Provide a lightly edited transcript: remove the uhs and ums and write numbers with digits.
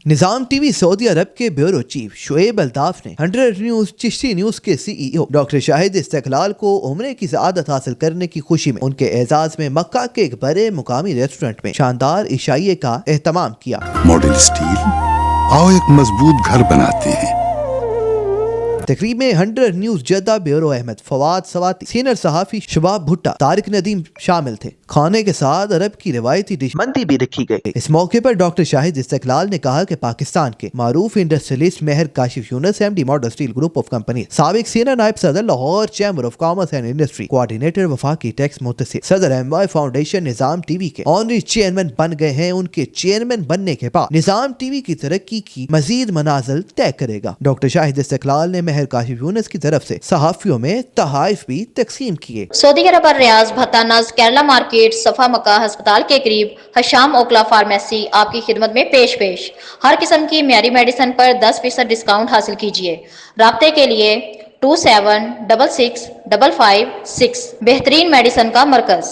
نظام ٹی وی سعودی عرب کے bureau chief Shoaib Altaf نے 100 نیوز چشتی نیوز کے سی ای او ڈاکٹر شاہد استقلال کو عمرے کی سعادت حاصل کرنے کی خوشی میں ان کے اعزاز میں مکہ کے ایک بڑے مقامی ریسٹورنٹ میں شاندار عشائیے کا اہتمام کیا۔ ماڈل اسٹیل، آؤ ایک مضبوط گھر بناتے ہیں۔ تقریب میں 100 news Jeddah bureau Ahmad, Fawad Swati, senior صحافی شباب بھٹا، طارق ندیم شامل تھے۔ کھانے کے ساتھ عرب کی روایتی ڈش مندی بھی رکھی گئی۔ اس موقع پر ڈاکٹر شاہد استقلال نے کہا کہ پاکستان کے معروف industrialist Mehr Kashif Younis M D model steel group of company, سابق سینئر نائب صدر Lahore chamber of commerce and industry, coordinator وفاقی ٹیکس محتسب، صدر M Y foundation Nizam T V کے آنری چیئرمین بن گئے ہیں۔ ان کے چیئرمین بننے کے بعد نظام ٹی وی کی ترقی کی مزید منازل طے کرے گا۔ ڈاکٹر شاہد استقلال نے مہر کاشف یونس کی طرف سے صحافیوں میں تحائف بھی تقسیم کیے۔ سعودی عرب ریاض بھتانز کیرلا مارکیٹ صفا مکہ ہسپتال کے قریب حشام اوکلا فارمیسی آپ کی خدمت میں پیش۔ ہر قسم کی معیاری میڈیسن پر 10% ڈسکاؤنٹ حاصل کیجیے۔ رابطے کے لیے 27665556 بہترین میڈیسن کا مرکز۔